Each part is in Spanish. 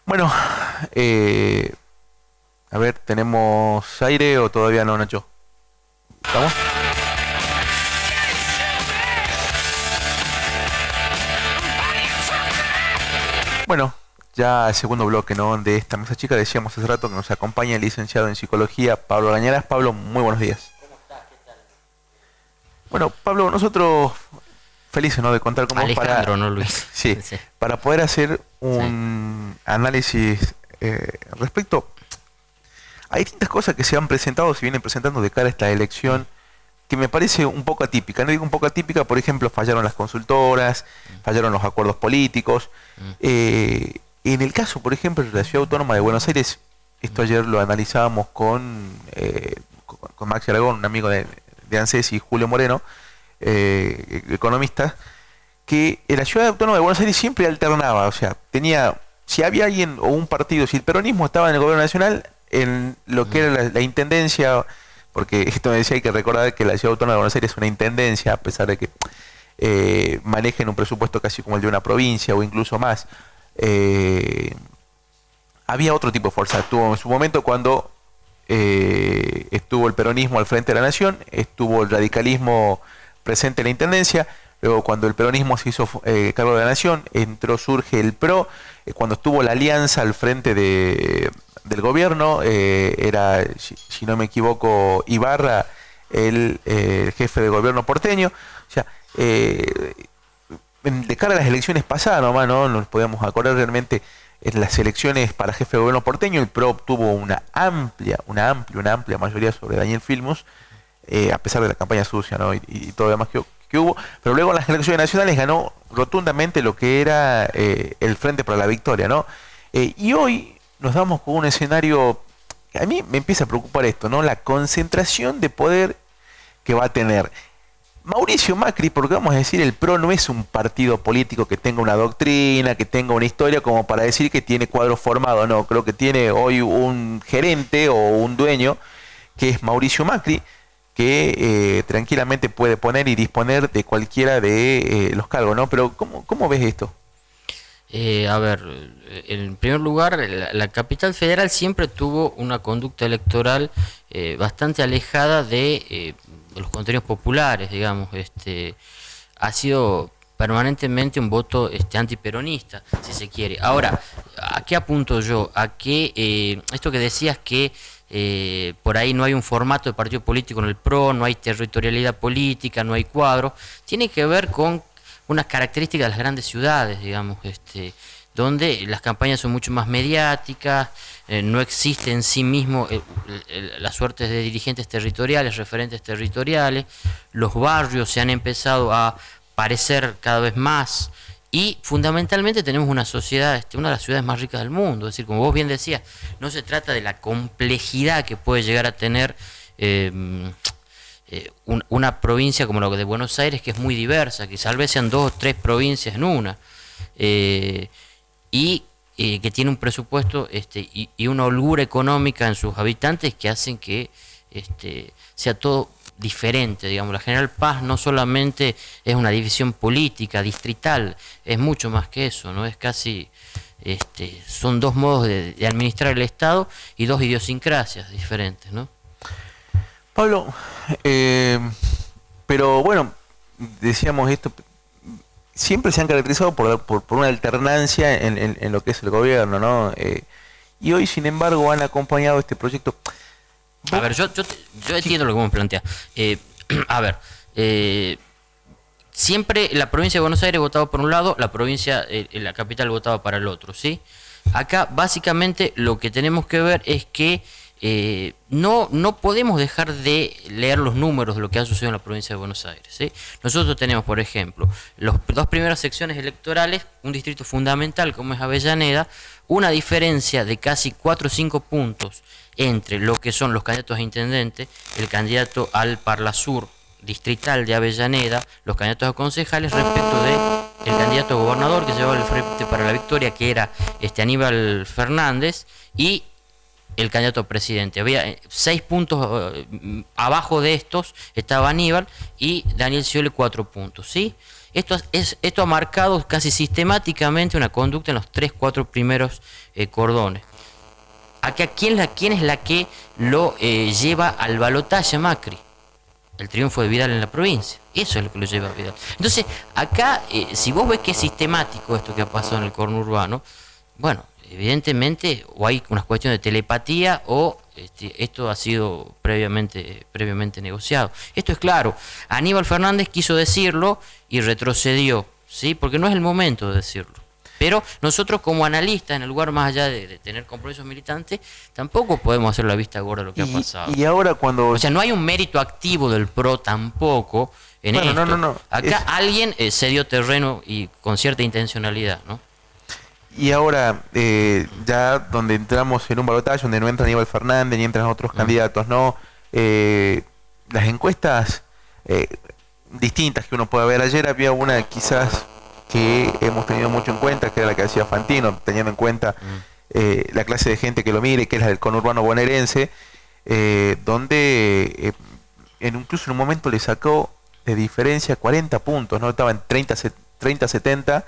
Bueno, eh, a ver, ¿tenemos aire o todavía no, Nacho? ¿Estamos? Bueno, ya el segundo bloque, ¿no? De esta mesa chica, decíamos hace rato que nos acompaña el licenciado en psicología Pablo Gañaras. Pablo, muy buenos días. Bueno, Pablo, nosotros felices, ¿no? De contar con vos Alejandro, para, no Luis. sí, Sí, para poder hacer sí. un análisis respecto a distintas cosas que se han presentado, se vienen presentando de cara a esta elección, que me parece un poco atípica. No digo un poco atípica, por ejemplo, fallaron las consultoras, fallaron los acuerdos políticos. Mm. En el caso, por ejemplo, de la Ciudad Autónoma de Buenos Aires, esto ayer lo analizábamos con Maxi Aragón, un amigo de ANSES, y Julio Moreno, economista, que en la Ciudad Autónoma de Buenos Aires siempre alternaba, o sea, tenía, si había alguien o un partido, si el peronismo estaba en el gobierno nacional, en lo que era la intendencia, porque esto me decía, hay que recordar que la Ciudad Autónoma de Buenos Aires es una intendencia, a pesar de que manejen un presupuesto casi como el de una provincia o incluso más. eh, Había otro tipo de fuerza. Tuvo en su momento cuando estuvo el peronismo al frente de la nación, estuvo el radicalismo presente en la intendencia, luego cuando el peronismo se hizo cargo de la nación, surge el PRO, cuando estuvo la alianza al frente del gobierno, era, si no me equivoco, Ibarra, el jefe de gobierno porteño. O sea, de cara a las elecciones pasadas nomás, ¿no? Nos podíamos acordar realmente en las elecciones para jefe de gobierno porteño, el PRO obtuvo una amplia mayoría sobre Daniel Filmus, a pesar de la campaña sucia, ¿no? Y todo lo demás que hubo, pero luego en las elecciones nacionales ganó rotundamente lo que era el Frente para la Victoria, ¿no? Y hoy nos damos con un escenario, a mí me empieza a preocupar esto, ¿no? La concentración de poder que va a tener Mauricio Macri, porque vamos a decir, el PRO no es un partido político que tenga una doctrina, que tenga una historia como para decir que tiene cuadro formado, no, creo que tiene hoy un gerente o un dueño, que es Mauricio Macri, que tranquilamente puede poner y disponer de cualquiera de los cargos, ¿no? Pero ¿cómo ves esto? A ver, en primer lugar, la capital federal siempre tuvo una conducta electoral bastante alejada de los contenidos populares, digamos. Ha sido permanentemente un voto antiperonista, si se quiere. Ahora, ¿a qué apunto yo? A que esto que decías que por ahí no hay un formato de partido político en el PRO, no hay territorialidad política, no hay cuadro, tiene que ver con unas características de las grandes ciudades, digamos, donde las campañas son mucho más mediáticas, no existe en sí mismo las suertes de dirigentes territoriales, referentes territoriales, los barrios se han empezado a parecer cada vez más y fundamentalmente tenemos una sociedad, una de las ciudades más ricas del mundo, es decir, como vos bien decías, no se trata de la complejidad que puede llegar a tener una provincia como la de Buenos Aires, que es muy diversa, que tal vez sean dos o tres provincias en una, eh, y que tiene un presupuesto y una holgura económica en sus habitantes que hacen que sea todo diferente, digamos. La General Paz no solamente es una división política, distrital, es mucho más que eso, ¿no? Es casi, son dos modos de administrar el Estado y dos idiosincrasias diferentes, ¿no? Pablo, eh, pero bueno, decíamos esto, siempre se han caracterizado por una alternancia en lo que es el gobierno, ¿no? Y hoy, sin embargo, han acompañado este proyecto. A ¿Vos? ver, yo Sí, entiendo lo que vos me planteas. A ver, siempre la provincia de Buenos Aires votaba por un lado, la capital votaba para el otro, ¿sí? Acá básicamente lo que tenemos que ver es que no podemos dejar de leer los números de lo que ha sucedido en la provincia de Buenos Aires, ¿sí? Nosotros tenemos, por ejemplo, las dos primeras secciones electorales, un distrito fundamental como es Avellaneda, una diferencia de casi 4 o 5 puntos entre lo que son los candidatos a intendente, el candidato al Parlasur distrital de Avellaneda, los candidatos a concejales respecto de el candidato a gobernador que llevaba el Frente para la Victoria, que era Aníbal Fernández, y el candidato a presidente. Había 6 puntos abajo de estos estaba Aníbal y Daniel Sciole 4 puntos, ¿sí? Esto ha marcado casi sistemáticamente una conducta en los 3-4 primeros cordones. Acá, ¿quién es la que lo lleva al balotaje a Macri? El triunfo de Vidal en la provincia. Eso es lo que lo lleva a Vidal. Entonces, acá, si vos ves que es sistemático esto que ha pasado en el conurbano, bueno, evidentemente o hay unas cuestiones de telepatía o esto ha sido previamente negociado. Esto es claro. Aníbal Fernández quiso decirlo y retrocedió, ¿sí? Porque no es el momento de decirlo. Pero nosotros como analistas, en el lugar más allá de tener compromisos militantes, tampoco podemos hacer la vista gorda de lo que ha pasado. Y ahora cuando... O sea, no hay un mérito activo del PRO tampoco en esto. No. Acá alguien se dio terreno y con cierta intencionalidad, ¿no? Y ahora, ya donde entramos en un balotaje, donde no entra Aníbal Fernández ni entran otros candidatos, ¿no? Las encuestas distintas que uno puede ver. Ayer había una quizás que hemos tenido mucho en cuenta, que era la que hacía Fantino, teniendo en cuenta la clase de gente que lo mire, que es la del conurbano bonaerense, donde incluso en un momento le sacó de diferencia 40 puntos, ¿no? Estaba en 30-70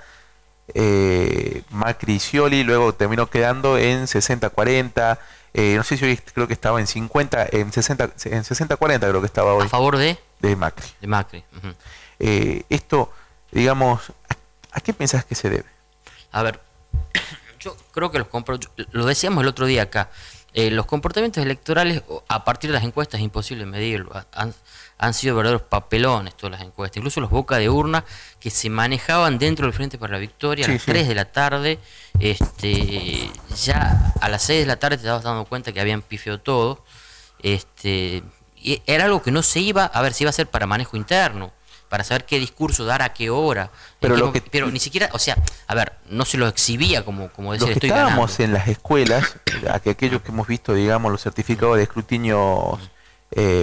Macri y Scioli, luego terminó quedando en 60-40, no sé si hoy creo que estaba en 50, en 60-40 creo que estaba hoy. ¿A favor de Macri. De Macri. Esto, digamos, ¿a qué pensás que se debe? A ver, yo creo que lo decíamos el otro día acá, los comportamientos electorales a partir de las encuestas es imposible medirlo. Han sido verdaderos papelones todas las encuestas, incluso los boca de urna que se manejaban dentro del Frente para la Victoria a las 3 de la tarde, ya a las 6 de la tarde te estabas dando cuenta que habían pifiado todo, y era algo que no se iba a ver, se iba a hacer para manejo interno, para saber qué discurso dar a qué hora, pero ni siquiera, o sea, a ver, no se lo exhibía como decir, estoy ganando. Estábamos en las escuelas, aquellos que hemos visto, digamos, los certificados de escrutinios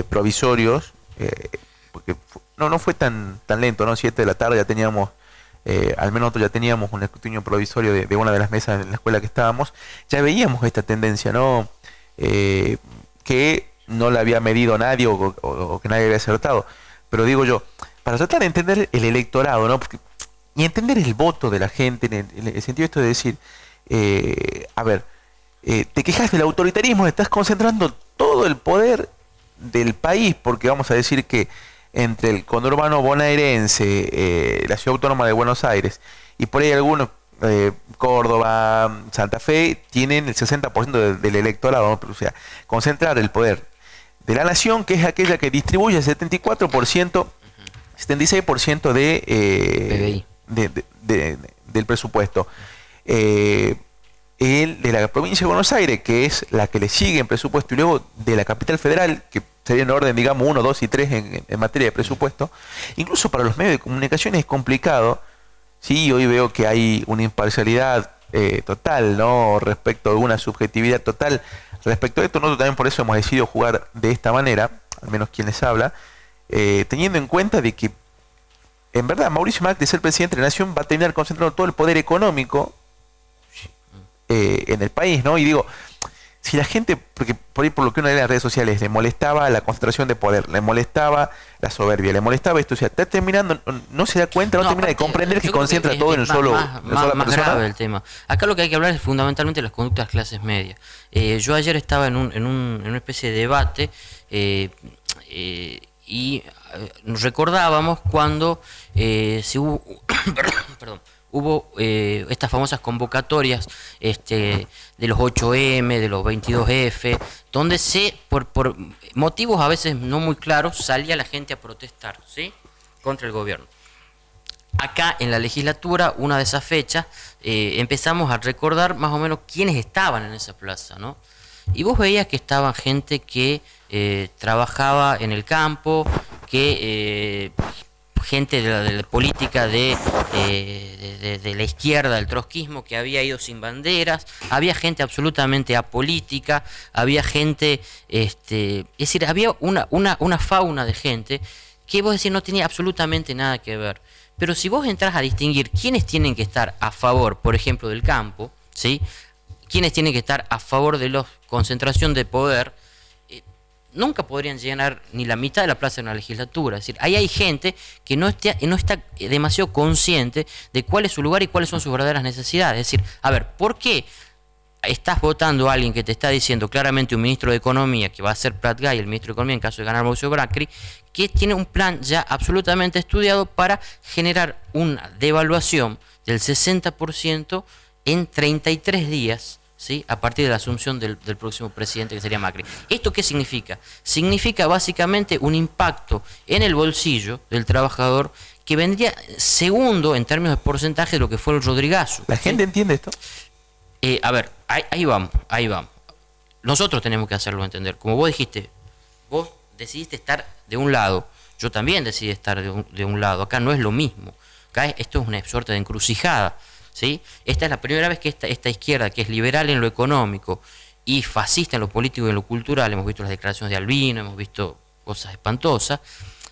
provisorios, porque no fue tan lento, ¿no? 7 de la tarde ya teníamos, al menos nosotros ya teníamos un escrutinio provisorio de una de las mesas en la escuela que estábamos, ya veíamos esta tendencia, ¿no? Que no la había medido nadie o que nadie había acertado, pero digo yo, para tratar de entender el electorado, ¿no? Y entender el voto de la gente, en el sentido esto de decir, a ver, te quejas del autoritarismo, estás concentrando todo el poder del país, porque vamos a decir que entre el conurbano bonaerense, la ciudad autónoma de Buenos Aires, y por ahí algunos, Córdoba, Santa Fe, tienen el 60% del electorado, ¿no? Pero, o sea, concentrar el poder de la nación, que es aquella que distribuye el 76% del presupuesto. El de la provincia de Buenos Aires, que es la que le sigue en presupuesto, y luego de la capital federal, que sería en orden, digamos, 1, 2 y 3 en materia de presupuesto. Incluso para los medios de comunicación es complicado. Sí, hoy veo que hay una imparcialidad total, ¿no? Respecto a una subjetividad total respecto a esto. Nosotros también por eso hemos decidido jugar de esta manera, al menos quien les habla, teniendo en cuenta de que en verdad Mauricio Macri, ser presidente de la nación, va a terminar concentrando todo el poder económico en el país, ¿no? Y digo, si la gente, porque por ahí por lo que uno lee en las redes sociales, le molestaba la concentración de poder, le molestaba la soberbia, le molestaba esto, o sea, está terminando, no se da cuenta, no termina de comprender que concentra todo en un solo persona. Más grave el tema. Acá lo que hay que hablar es fundamentalmente de las conductas de las clases medias. Yo ayer estaba en una especie de debate y nos recordábamos cuando hubo estas famosas convocatorias de los 8M, de los 22F, donde por motivos a veces no muy claros, salía la gente a protestar, ¿sí?, contra el gobierno. Acá en la legislatura, una de esas fechas, empezamos a recordar más o menos quiénes estaban en esa plaza, ¿no? Y vos veías que estaban gente que trabajaba en el campo, que gente de la política de la izquierda, del trotskismo, que había ido sin banderas, había gente absolutamente apolítica, había gente, es decir, había una fauna de gente que vos decís no tenía absolutamente nada que ver. Pero si vos entras a distinguir quiénes tienen que estar a favor, por ejemplo, del campo, ¿sí?, quiénes tienen que estar a favor de la concentración de poder, nunca podrían llenar ni la mitad de la plaza de una legislatura. Es decir, ahí hay gente que no está demasiado consciente de cuál es su lugar y cuáles son sus verdaderas necesidades. Es decir, a ver, ¿por qué estás votando a alguien que te está diciendo claramente, un ministro de Economía, que va a ser Prat Gay, el ministro de Economía en caso de ganar Mauricio Macri, que tiene un plan ya absolutamente estudiado para generar una devaluación del 60% en 33 días, ¿sí?, a partir de la asunción del próximo presidente, que sería Macri? ¿Esto qué significa? Significa básicamente un impacto en el bolsillo del trabajador que vendría segundo en términos de porcentaje de lo que fue el Rodrigazo. ¿La gente entiende esto? A ver, ahí vamos. Nosotros tenemos que hacerlo entender. Como vos dijiste, vos decidiste estar de un lado, yo también decidí estar de un lado. Acá no es lo mismo. Acá esto es una suerte de encrucijada, ¿sí? Esta es la primera vez que esta izquierda, que es liberal en lo económico y fascista en lo político y en lo cultural, hemos visto las declaraciones de Albino, hemos visto cosas espantosas,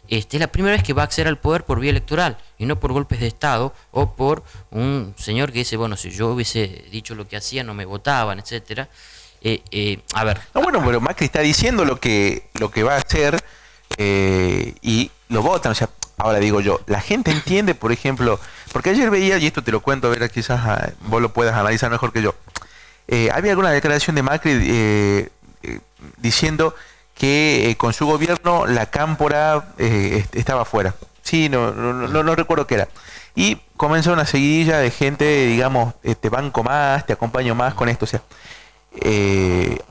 es la primera vez que va a acceder al poder por vía electoral y no por golpes de Estado o por un señor que dice, bueno, si yo hubiese dicho lo que hacía no me votaban, etcétera. A ver. No, bueno, pero Macri está diciendo lo que va a hacer y lo votan. O sea, ahora digo yo, la gente entiende, por ejemplo, porque ayer veía, y esto te lo cuento, a ver, quizás vos lo puedas analizar mejor que yo. Había alguna declaración de Macri diciendo que con su gobierno la cámpora estaba afuera. Sí, no recuerdo qué era. Y comenzó una seguidilla de gente, digamos, te banco más, te acompaño más con esto. O sea,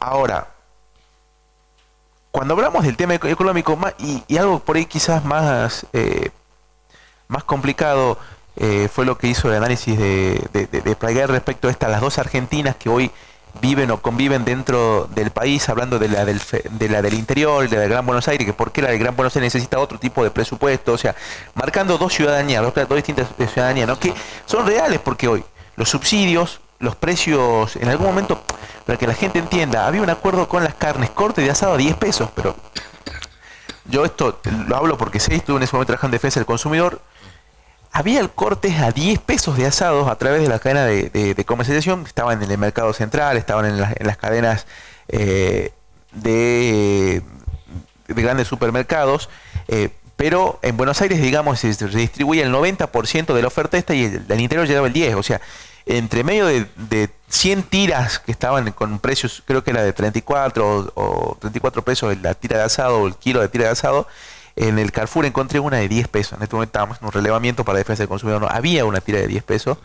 ahora, cuando hablamos del tema económico y algo por ahí quizás más complicado, fue lo que hizo el análisis de Praguer respecto a las dos Argentinas que hoy viven o conviven dentro del país, hablando de la del interior y de la del Gran Buenos Aires, que por qué la del Gran Buenos Aires necesita otro tipo de presupuesto, o sea, marcando dos ciudadanías, dos distintas ciudadanías, ¿no?, que son reales, porque hoy los subsidios, los precios, en algún momento, para que la gente entienda, había un acuerdo con las carnes, corte de asado a 10 pesos, pero yo esto lo hablo porque sé, estuve en ese momento trabajando en defensa del consumidor. Había el corte a 10 pesos de asados a través de la cadena de comercialización, estaban en el mercado central, estaban en las cadenas de grandes supermercados, pero en Buenos Aires, digamos, se distribuía el 90% de la oferta esta y el interior llegaba el 10%, o sea, entre medio de 100 tiras que estaban con precios, creo que era de 34 o 34 pesos la tira de asado o el kilo de tira de asado. En el Carrefour encontré una de 10 pesos. En este momento estábamos en un relevamiento para defensa del consumidor. No, había una tira de 10 pesos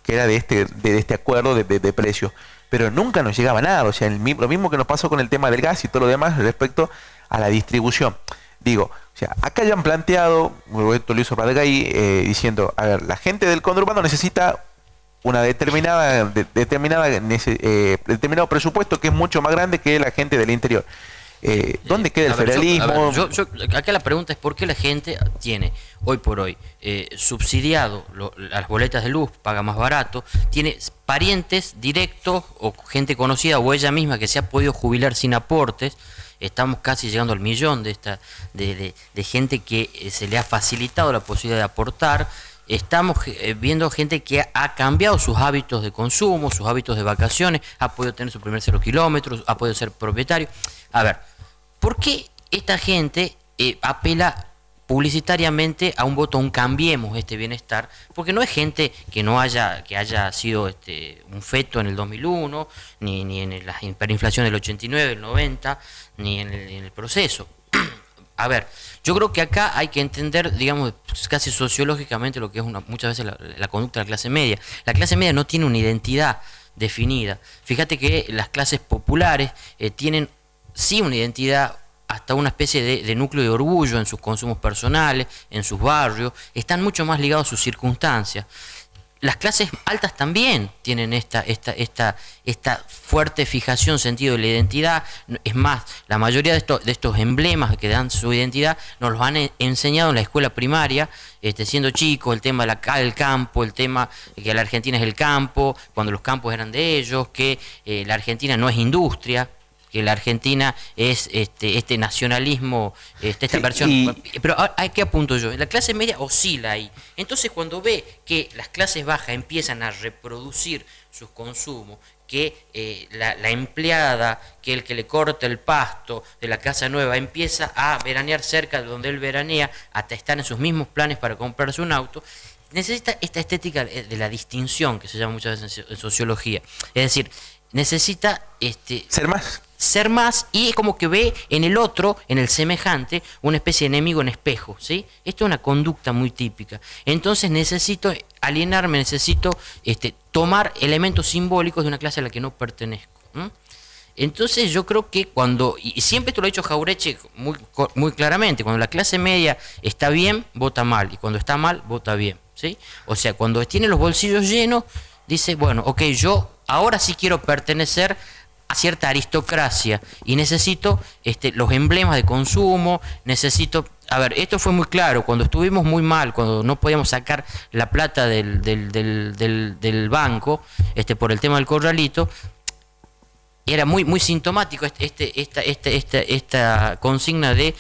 que era de este acuerdo de precios. Pero nunca nos llegaba nada. O sea, lo mismo que nos pasó con el tema del gas y todo lo demás respecto a la distribución. Digo, o sea, acá ya han planteado, esto lo hizo Pratgay, diciendo, a ver, la gente del conurbano necesita una determinado presupuesto que es mucho más grande que la gente del interior. ¿Dónde queda el federalismo? Acá la pregunta es por qué la gente tiene hoy por hoy subsidiado las boletas de luz, paga más barato, tiene parientes directos o gente conocida o ella misma que se ha podido jubilar sin aportes. Estamos casi llegando al 1.000.000 de gente que se le ha facilitado la posibilidad de aportar. Estamos viendo gente que ha cambiado sus hábitos de consumo, sus hábitos de vacaciones, ha podido tener su primer 0 kilómetros, ha podido ser propietario. A ver, ¿por qué esta gente apela publicitariamente a un voto, a un cambiemos este bienestar? Porque no es gente que haya sido un feto en el 2001, ni en la hiperinflación del 89, el 90, ni en el proceso. A ver, yo creo que acá hay que entender, digamos, casi sociológicamente lo que es muchas veces la conducta de la clase media. La clase media no tiene una identidad definida. Fíjate que las clases populares tienen sí una identidad, hasta una especie de núcleo de orgullo en sus consumos personales, en sus barrios, están mucho más ligados a sus circunstancias. Las clases altas también tienen esta fuerte fijación, sentido de la identidad. Es más, la mayoría de estos emblemas que dan su identidad nos los han enseñado en la escuela primaria, siendo chicos, el tema del campo, el tema que la Argentina es el campo, cuando los campos eran de ellos, que la Argentina no es industria. que la Argentina es este nacionalismo, esta Sí, versión. Pero ¿a qué apunto yo? La clase media oscila ahí. Entonces cuando ve que las clases bajas empiezan a reproducir sus consumos, que la empleada, que el que le corta el pasto de la casa nueva empieza a veranear cerca de donde él veranea, hasta estar en sus mismos planes para comprarse un auto, necesita esta estética de la distinción, que se llama muchas veces en sociología. Es decir, necesita ser más, y es como que ve en el otro, en el semejante, una especie de enemigo en espejo, ¿sí? Esto es una conducta muy típica. Entonces necesito alienarme, necesito tomar elementos simbólicos de una clase a la que no pertenezco. Entonces yo creo que cuando, y siempre esto lo ha dicho Jauretche muy claramente, cuando la clase media está bien, vota mal, y cuando está mal, vota bien, ¿sí? O sea, cuando tiene los bolsillos llenos, dice, bueno, ok, yo ahora sí quiero pertenecer a cierta aristocracia y necesito los emblemas de consumo, necesito... A ver, esto fue muy claro, cuando estuvimos muy mal, cuando no podíamos sacar la plata del banco por el tema del corralito, era muy sintomático esta consigna de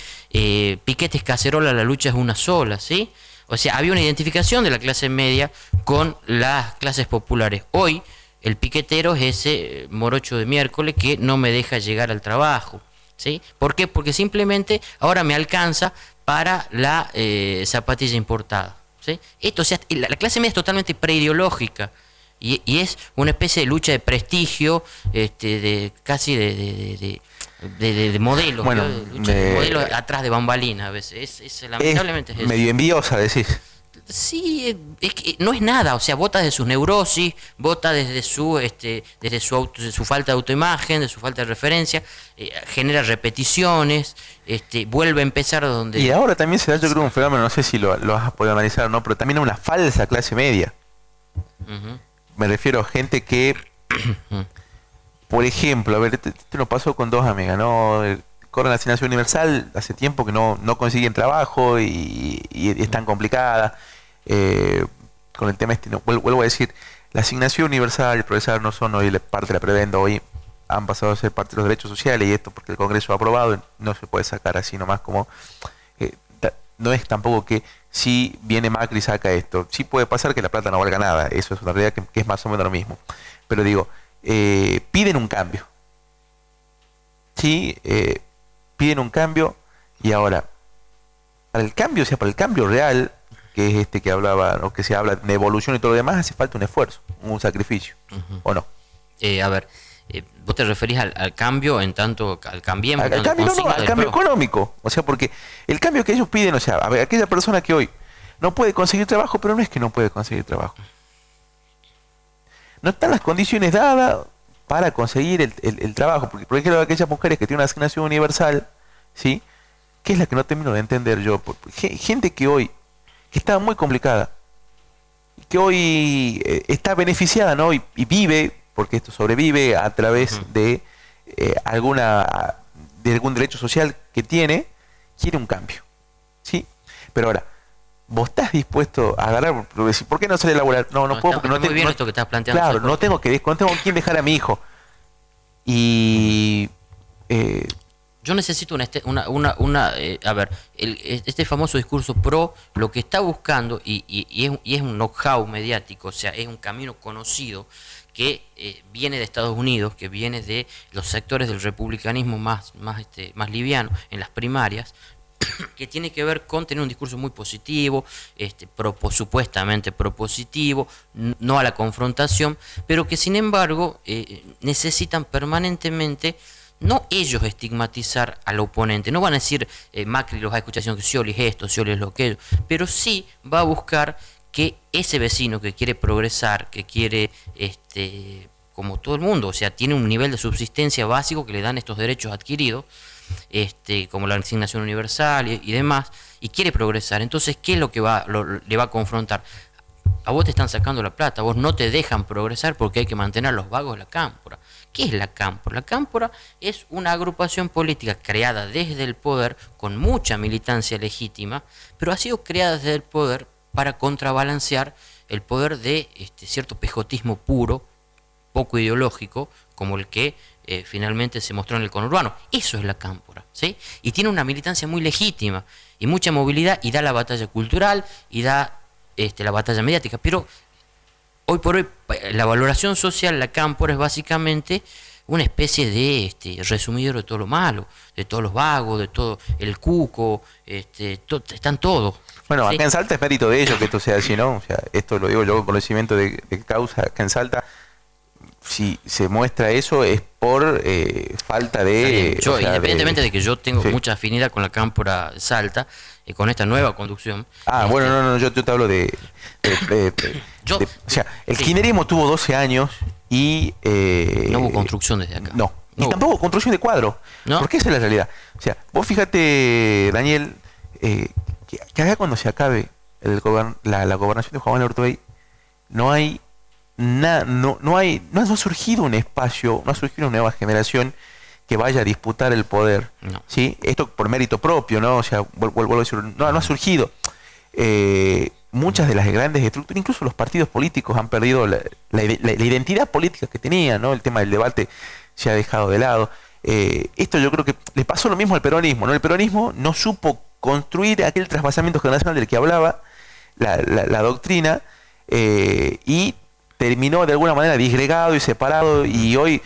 piquetes cacerola, la lucha es una sola, ¿sí? O sea, había una identificación de la clase media con las clases populares. Hoy el piquetero es ese morocho de miércoles que no me deja llegar al trabajo, ¿sí? ¿Por qué? Porque simplemente ahora me alcanza para la zapatilla importada, ¿sí? Esto, o sea, la clase media es totalmente preideológica y es una especie de lucha de prestigio, casi de modelos, bueno, ¿no? De modelos atrás de bambalinas a veces. Lamentablemente es eso. Medio envidiosa, decís. Sí, es que no es nada, o sea, vota desde sus neurosis, vota desde su falta de autoimagen, de su falta de referencia, genera repeticiones, vuelve a empezar donde... Y ahora también se da, yo creo, un fenómeno, no sé si lo has podido analizar o no, pero también una falsa clase media. Me refiero a gente que, por ejemplo, a ver, esto nos pasó con dos amigas, ¿no? Corren la asignación universal, hace tiempo que no consiguen trabajo y es tan complicada. Con el tema vuelvo a decir, la asignación universal y el progresar no son hoy parte de la prebenda, hoy han pasado a ser parte de los derechos sociales, y esto porque el Congreso ha aprobado, no se puede sacar así nomás como... no es tampoco que si viene Macri y saca esto, sí puede pasar que la plata no valga nada, eso es una realidad que es más o menos lo mismo, pero digo, piden un cambio, ¿sí? Piden un cambio, y ahora, para el cambio, o sea, para el cambio real, que es que hablaba, o que se habla de evolución y todo lo demás, hace falta un esfuerzo, un sacrificio, ¿o no? A ver, vos te referís al cambio en tanto, al cambiemos, al cambio, no, al cambio económico, o sea, porque el cambio que ellos piden, o sea, a ver, aquella persona que hoy no puede conseguir trabajo, pero no es que no puede conseguir trabajo, no están las condiciones dadas para conseguir el trabajo, porque por ejemplo aquellas mujeres que tienen una asignación universal, ¿sí? Que es la que no termino de entender yo, gente que hoy, que está muy complicada, que hoy está beneficiada, ¿no? Y vive, porque esto sobrevive a través de algún derecho social que tiene, quiere un cambio, ¿sí? Pero ahora, ¿vos estás dispuesto a agarrar? ¿Por qué no salir a laburar? No puedo, porque no tengo... Muy bien esto que estás planteando. Claro, no tengo quién dejar a mi hijo. Y... yo necesito a ver, este famoso discurso pro, lo que está buscando, y es un know-how mediático, o sea, es un camino conocido que viene de Estados Unidos, que viene de los sectores del republicanismo más liviano en las primarias, que tiene que ver con tener un discurso muy positivo, supuestamente propositivo, no a la confrontación, pero que sin embargo necesitan permanentemente, no ellos estigmatizar al oponente, no van a decir Macri los ha escuchado diciendo que Scioli es esto, Scioli es lo que pero sí va a buscar que ese vecino que quiere progresar, que quiere, como todo el mundo, o sea, tiene un nivel de subsistencia básico que le dan estos derechos adquiridos, como la asignación universal y demás, y quiere progresar. Entonces, ¿qué es lo que le va a confrontar? A vos te están sacando la plata, a vos no te dejan progresar porque hay que mantener a los vagos de la cámpora. ¿Qué es la cámpora? La cámpora es una agrupación política creada desde el poder, con mucha militancia legítima, pero ha sido creada desde el poder para contrabalancear el poder de cierto pejotismo puro, poco ideológico como el que finalmente se mostró en el conurbano. Eso es la Cámpora, ¿sí? Y tiene una militancia muy legítima y mucha movilidad, y da la batalla cultural y da la batalla mediática, pero hoy por hoy la valoración social, la Cámpora, es básicamente una especie de resumidero de todo lo malo, de todos los vagos, de todo el cuco, están todos. Bueno, ¿sí? acá en Salta es mérito de ellos que esto sea así, ¿no? O sea, esto lo digo yo con conocimiento de causa. Acá en Salta, si se muestra eso, es por falta de... Yo, o sea, independientemente de que yo tengo sí. mucha afinidad con la Cámpora Salta, con esta nueva conducción. Bueno, no, yo te hablo de o sea, el sí. kirchnerismo tuvo 12 años y... no hubo construcción desde acá. No, y tampoco construcción de cuadro, ¿no? Porque esa es la realidad. O sea, vos fíjate, Daniel, que acá cuando se acabe la gobernación de Juan Manuel Ortubey, no hay nada, no ha surgido un espacio, no ha surgido una nueva generación que vaya a disputar el poder, no. ¿sí? Esto por mérito propio, ¿no? O sea, vuelvo a decir, no ha surgido. Muchas de las grandes estructuras, incluso los partidos políticos han perdido la identidad política que tenían, ¿no? El tema del debate se ha dejado de lado. Esto yo creo que le pasó lo mismo al peronismo, ¿no? El peronismo no supo construir aquel trasvasamiento generacional del que hablaba la doctrina, y terminó de alguna manera disgregado y separado, y hoy,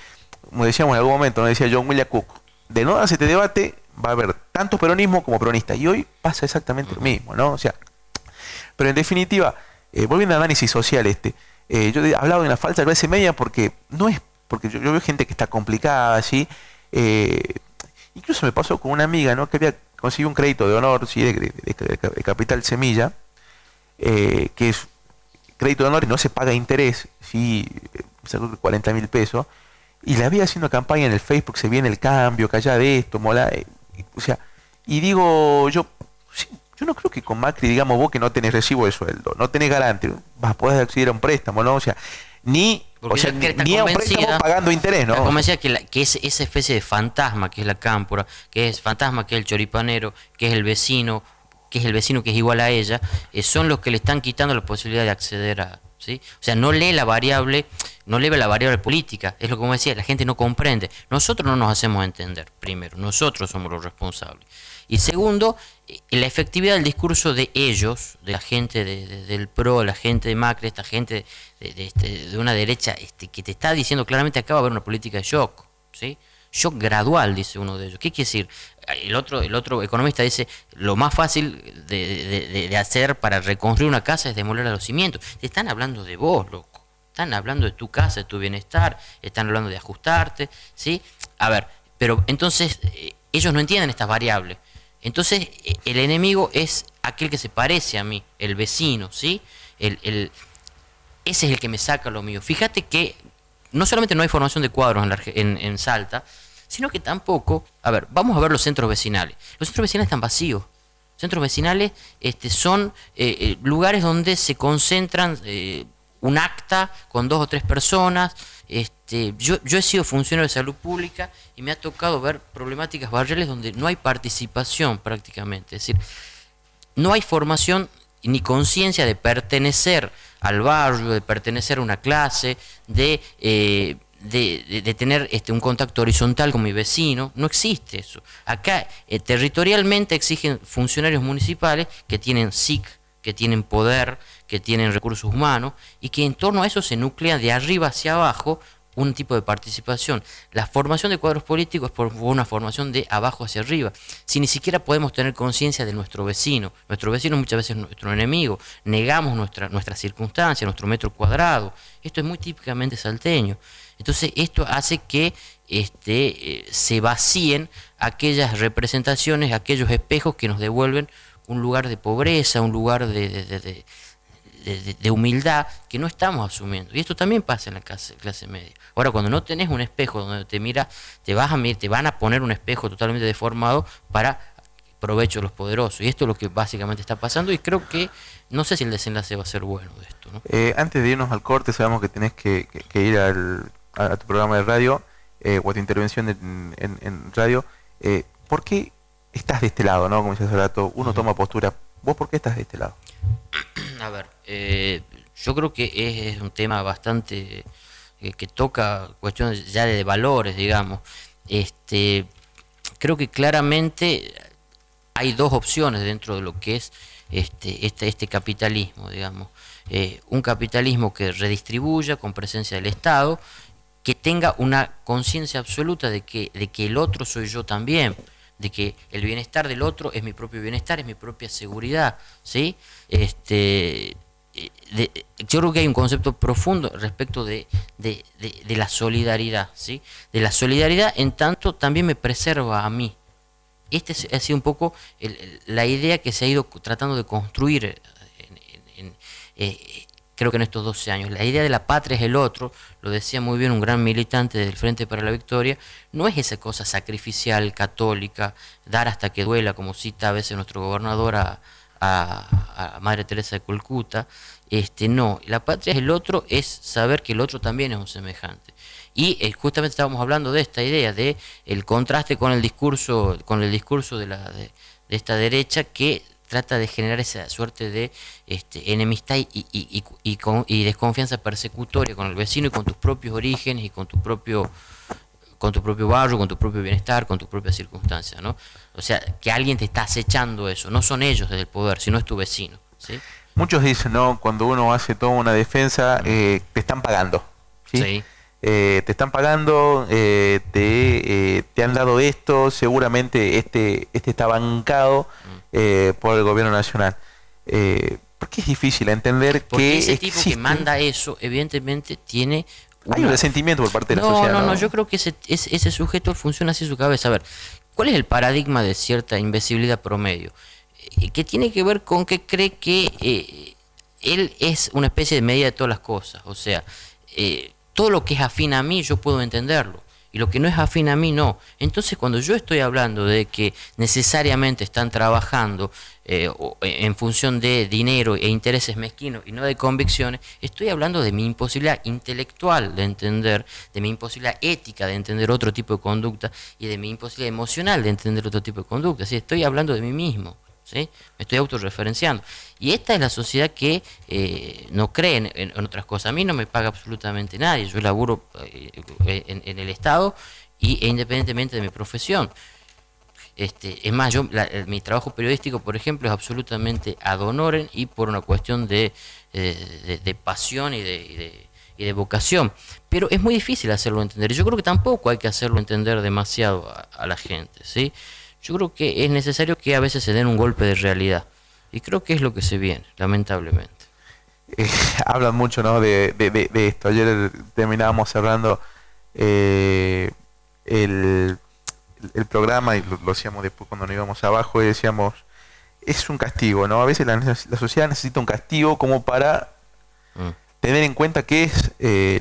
como decíamos en algún momento, nos decía John William Cook, de no darse este debate va a haber tanto peronismo como peronista, y hoy pasa exactamente lo mismo, ¿no? O sea, pero en definitiva, volviendo al análisis social yo he hablado de una falsa clase media porque no es, porque yo veo gente que está complicada, ¿sí? Incluso me pasó con una amiga, ¿no? Que había conseguido un crédito de honor, ¿sí? de Capital Semilla, que es crédito de honor y no se paga interés, ¿sí? Sacó 40.000 pesos, y le había haciendo campaña en el Facebook, se viene el cambio, que allá de esto, mola, o sea, y digo yo, sí, yo no creo que con Macri, digamos, vos que no tenés recibo de sueldo, no tenés garante, vas a poder acceder a un préstamo, ¿no? O sea, ni a un préstamo pagando interés, ¿no? Está convencida que esa especie de fantasma que es la Cámpora, que es fantasma que es el choripanero, que es el vecino que es igual a ella, son los que le están quitando la posibilidad de acceder a... ¿sí? O sea, no lee la variable política, es lo que como decía, la gente no comprende. Nosotros no nos hacemos entender, primero, nosotros somos los responsables. Y segundo, la efectividad del discurso de ellos, de la gente del PRO, la gente de Macri, esta gente de una derecha que te está diciendo claramente acá va a haber una política de shock, ¿sí? Shock gradual, dice uno de ellos. ¿Qué quiere decir? El otro economista dice, lo más fácil de hacer para reconstruir una casa es demoler a los cimientos. Te están hablando de vos, loco. Están hablando de tu casa, de tu bienestar, están hablando de ajustarte, ¿sí? A ver, pero entonces ellos no entienden estas variables. Entonces el enemigo es aquel que se parece a mí, el vecino, ¿sí? Ese es el que me saca lo mío. Fíjate que no solamente no hay formación de cuadros en Salta, sino que tampoco, a ver, vamos a ver los centros vecinales. Los centros vecinales están vacíos. Los centros vecinales son lugares donde se concentran un acta con 2 o 3 personas. Yo he sido funcionario de salud pública y me ha tocado ver problemáticas barriales donde no hay participación prácticamente. Es decir, no hay formación ni conciencia de pertenecer al barrio, de pertenecer a una clase, de tener un contacto horizontal con mi vecino. No existe eso. Acá territorialmente exigen funcionarios municipales que tienen SIC, que tienen poder, que tienen recursos humanos, y que en torno a eso se nuclea de arriba hacia abajo un tipo de participación. La formación de cuadros políticos es por una formación de abajo hacia arriba. Si ni siquiera podemos tener conciencia de nuestro vecino muchas veces es nuestro enemigo, negamos nuestra circunstancia, nuestro metro cuadrado. Esto es muy típicamente salteño. Entonces esto hace que se vacíen aquellas representaciones, aquellos espejos que nos devuelven un lugar de pobreza, un lugar de humildad que no estamos asumiendo. Y esto también pasa en la clase media. Ahora, cuando no tenés un espejo donde te mira, te van a poner un espejo totalmente deformado para provecho de los poderosos. Y esto es lo que básicamente está pasando, y creo que no sé si el desenlace va a ser bueno de esto, ¿no? Antes de irnos al corte, sabemos que tenés que ir a tu programa de radio, o a tu intervención en radio. ¿Por qué estás de este lado, no? Como decías hace rato, uno toma postura. ¿Vos por qué estás de este lado? A ver, yo creo que es un tema bastante que toca cuestiones ya de valores, digamos. Creo que claramente hay dos opciones dentro de lo que es este capitalismo, digamos. Un capitalismo que redistribuya con presencia del Estado, que tenga una conciencia absoluta de que el otro soy yo también, de que el bienestar del otro es mi propio bienestar, es mi propia seguridad, ¿sí? Yo creo que hay un concepto profundo respecto de la solidaridad, ¿sí? De la solidaridad en tanto también me preserva a mí. Ha sido un poco la idea que se ha ido tratando de construir creo que en estos 12 años. La idea de la patria es el otro, lo decía muy bien un gran militante del Frente para la Victoria, no es esa cosa sacrificial, católica, dar hasta que duela, como cita a veces nuestro gobernador a Madre Teresa de Calcuta. No, la patria es el otro, es saber que el otro también es un semejante. Y justamente estábamos hablando de esta idea, de el contraste con el discurso de esta derecha que trata de generar esa suerte de enemistad y desconfianza persecutoria con el vecino y con tus propios orígenes y con tu propio barrio, con tu propio bienestar, con tu propia circunstancia, ¿no? O sea, que alguien te está acechando eso, no son ellos desde el poder, sino es tu vecino, ¿sí? Muchos dicen, ¿no? Cuando uno hace toda una defensa, te están pagando, ¿sí? Sí. Te están pagando, te han dado esto, seguramente este está bancado por el gobierno nacional. Porque es difícil entender porque que ese tipo que manda eso, evidentemente tiene hay un resentimiento por parte de la sociedad. No, yo creo que ese sujeto funciona así en su cabeza. A ver, ¿cuál es el paradigma de cierta invisibilidad promedio? Que tiene que ver con que cree que él es una especie de medida de todas las cosas. O sea, todo lo que es afín a mí yo puedo entenderlo, y lo que no es afín a mí no. Entonces cuando yo estoy hablando de que necesariamente están trabajando en función de dinero e intereses mezquinos y no de convicciones, estoy hablando de mi imposibilidad intelectual de entender, de mi imposibilidad ética de entender otro tipo de conducta y de mi imposibilidad emocional de entender otro tipo de conducta. ¿Sí? Estoy hablando de mí mismo, ¿sí? Me estoy autorreferenciando. Y esta es la sociedad que no cree en otras cosas. A mí no me paga absolutamente nadie. Yo laburo en el Estado e independientemente de mi profesión. Es más, mi trabajo periodístico, por ejemplo, es absolutamente ad honorem y por una cuestión de pasión y de vocación. Pero es muy difícil hacerlo entender. Yo creo que tampoco hay que hacerlo entender demasiado a la gente, ¿sí? Yo creo que es necesario que a veces se den un golpe de realidad. Y creo que es lo que se viene, lamentablemente. Hablan mucho, ¿no? de esto. Ayer terminábamos cerrando el programa y lo hacíamos después cuando nos íbamos abajo y decíamos, es un castigo, ¿no? A veces la sociedad necesita un castigo como para tener en cuenta qué es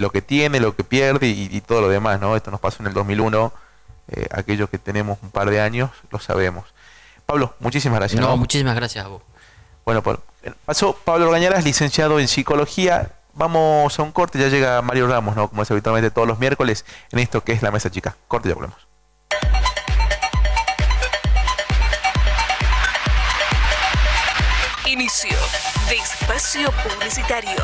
lo que tiene, lo que pierde y todo lo demás, ¿no? Esto nos pasó en el 2001, aquellos que tenemos un par de años lo sabemos. Pablo, muchísimas gracias. No, muchísimas gracias a vos. Bueno, pasó Pablo Orgañarás, licenciado en Psicología. Vamos a un corte, ya llega Mario Ramos, ¿no? Como es habitualmente todos los miércoles, en esto que es La Mesa Chica. Corte y ya volvemos. Inicio de espacio publicitario.